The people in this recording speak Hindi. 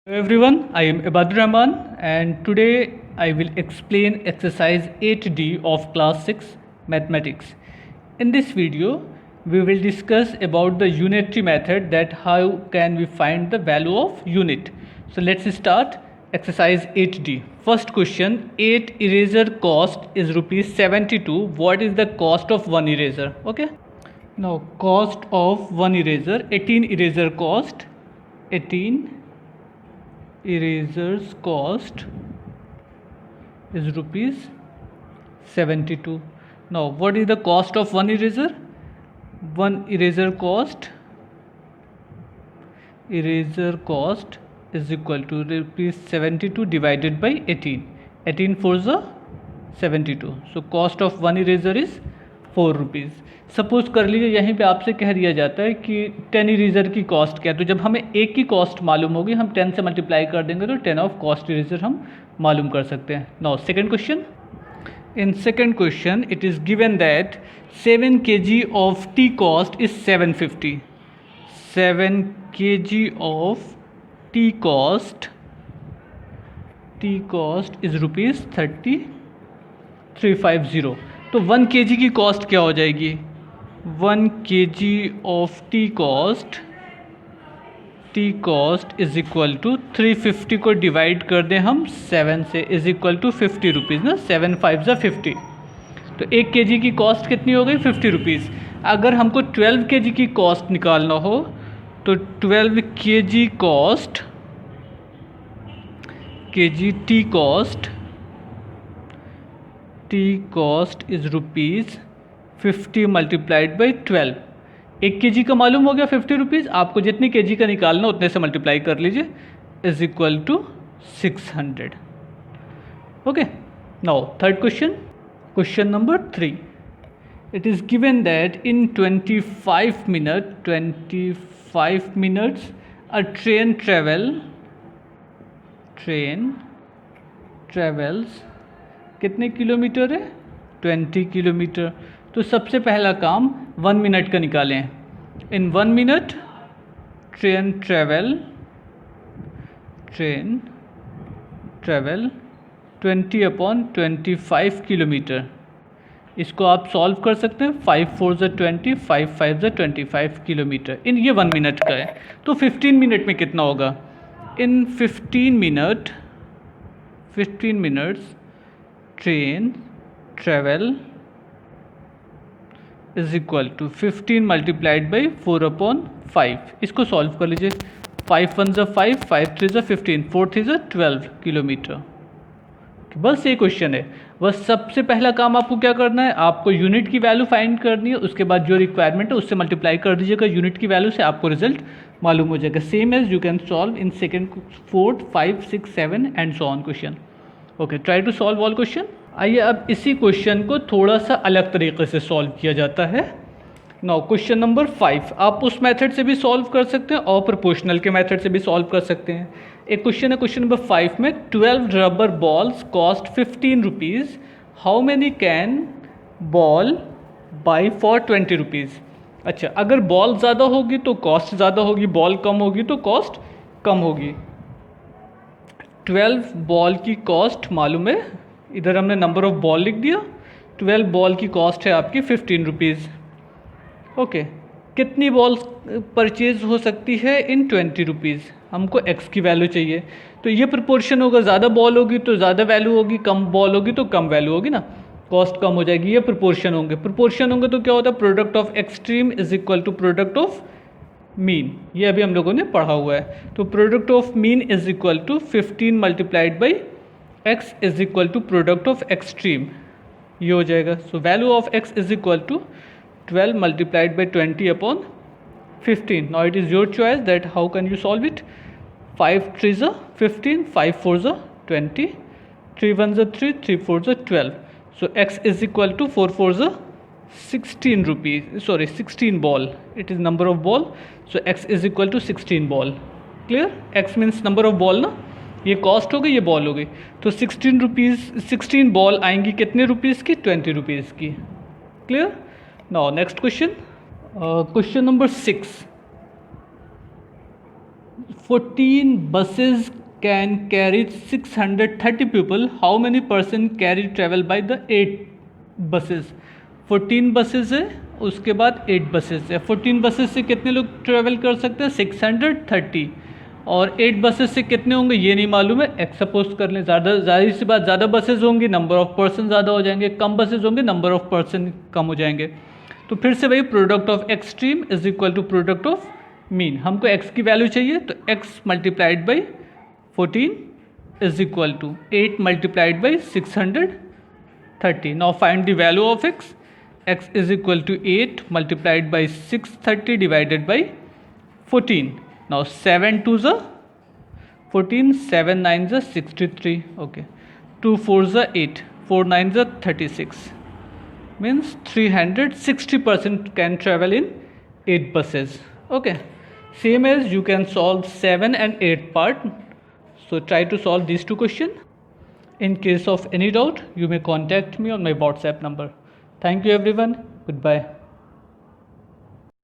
Hello everyone, I am Ibadur Rahman and today I will explain exercise 8D of class 6 mathematics. In this video, we will discuss about the unitary method, that how can we find the value of unit. So let's start exercise 8D. First question, 8 eraser cost is rupees 72. What is the cost of one eraser? Okay. Now cost of one eraser, 18 eraser cost, 18 erasers cost is rupees 72. Now what is the cost of one eraser? One eraser cost is equal to rupees 72 divided by 18. 18 fours are 72. So cost of one eraser is 4 rupees. Suppose कर लीजिए यहीं पे आपसे कह दिया जाता है कि 10 इरेजर की कॉस्ट क्या है, तो जब हमें एक की कॉस्ट मालूम होगी हम 10 से मल्टीप्लाई कर देंगे तो 10 ऑफ कॉस्ट इरेजर हम मालूम कर सकते हैं. Now second question. In second question it is given that 7 kg of tea cost is 750. 7 kg of tea cost is rupees 3350. तो 1 kg की कॉस्ट क्या हो जाएगी? 1 kg of tea cost is equal to 350 को डिवाइड कर दें हम 7 से, इज इक्वल टू 50 रुपीज़ ना. 7 5 ज़ा 50. तो 1 kg की कॉस्ट कितनी हो गई? 50 रुपीज़. अगर हमको 12 kg की कॉस्ट निकालना हो तो 12 kg cost T cost is rupees 50 multiplied by 12. 1 kg का मालूम हो गया 50 रुपीज़. आपको जितनी kg का निकालना उतने से मल्टीप्लाई कर लीजिए, is equal to 600. Okay. Now third question number 3. It is given that in 25 minutes a train travels कितने किलोमीटर है? 20 किलोमीटर. तो सबसे पहला काम 1 मिनट का निकालें. इन 1 मिनट ट्रेन ट्रेवल 20/25 किलोमीटर. इसको आप सॉल्व कर सकते हैं. 5 4 ज़ा 20, 5 5 ज़ा 25 किलोमीटर. इन ये 1 मिनट का है. तो 15 मिनट में कितना होगा? In 15 minutes train travel is equal to 15 multiplied by 4/5. इसको सॉल्व कर लीजिए. 5 1 ज़ा 5, 5 3 ज़ा 15, 4 3 ज़ा 12 किलोमीटर. बस ये क्वेश्चन है. बस सबसे पहला काम आपको क्या करना है, आपको यूनिट की वैल्यू फाइंड करनी है. उसके बाद जो रिक्वायरमेंट है उससे मल्टीप्लाई कर दीजिएगा यूनिट की वैल्यू से, आपको रिजल्ट मालूम हो जाएगा. Same as you can solve in second, 4th, 5 6 7 and so on question. Okay, try to solve all question. आइए अब इसी क्वेश्चन को थोड़ा सा अलग तरीके से सॉल्व किया जाता है. नाउ क्वेश्चन नंबर 5 आप उस मेथड से भी सॉल्व कर सकते हैं और प्रोपोर्शनल के मेथड से भी सॉल्व कर सकते हैं. एक क्वेश्चन है क्वेश्चन नंबर 5 में 12 rubber balls cost 15 rupees. How many can ball by for 20 rupees. अच्छा, अगर बॉल ज़्यादा होगी तो कॉस्ट ज़्यादा होगी, बॉल कम होगी तो कॉस्ट कम होगी. 12 बॉल की कॉस्ट मालूम है, इधर हमने नंबर ऑफ बॉल लिख दिया. 12 बॉल की कॉस्ट है आपकी 15 रुपीज़. ओके, कितनी बॉल परचेज हो सकती है? इन 20 रुपीज़. हमको एक्स की वैल्यू चाहिए, तो ये प्रोपोर्शन होगा. ज़्यादा बॉल होगी तो ज़्यादा वैल्यू होगी, कम बॉल होगी तो कम वैल्यू होगी ना, कॉस्ट कम हो जाएगी. ये प्रोपोर्शन होंगे. तो क्या होता है? Product of extreme is equal to product of mean. ये अभी हम लोगों ने पढ़ा हुआ है. तो product of mean is equal to 15 multiplied by x is equal to product of extreme. ये हो जाएगा. So value of x is equal to 12 multiplied by 20/15. Now it is your choice that how can you solve it. 5 3 ज़ा 15, 5 4 ज़ा 20, 3 1 ज़ा 3, 3 4 ज़ा 12. So x is equal to 4 4 ज़ा 16 rupees, sorry 16 ball. It is number of ball. So x is equal to 16 ball. Clear? x means number of ball ना, ये कॉस्ट हो गई, ये बॉल हो गई. तो 16 रुपीज़, 16 बॉल आएंगी कितने रुपीज़ की? 20 रुपीज़ की. Clear? Now next question, question number 6. 14 buses can carry 630 people. How many person carry travel by the 8 buses? 14 buses है, उसके बाद 8 buses है. 14 buses से कितने लोग ट्रेवल कर सकते हैं? 630. और 8 बसेस से कितने होंगे ये नहीं मालूम है. एक्स सपोज कर लें, ज़्यादा सी बात, ज़्यादा बसेस होंगी नंबर ऑफ पर्सन ज़्यादा हो जाएंगे, कम बसेस होंगे नंबर ऑफ पर्सन कम हो जाएंगे. तो फिर से वही product of extreme is equal to product of mean. हमको x की वैल्यू चाहिए तो x multiplied by 14 is equal to 8 multiplied by 630. Now find the value of x is equal to 8 multiplied by 630 divided by 14. Now 7 2s are 14, 7 9s are 63. Okay, 2 4s are 8, 4 9s are 36. Means 360% can travel in 8 buses. Okay, same as you can solve 7 and 8 part. So try to solve these two questions. In case of any doubt, you may contact me on my WhatsApp number. Thank you everyone. Goodbye.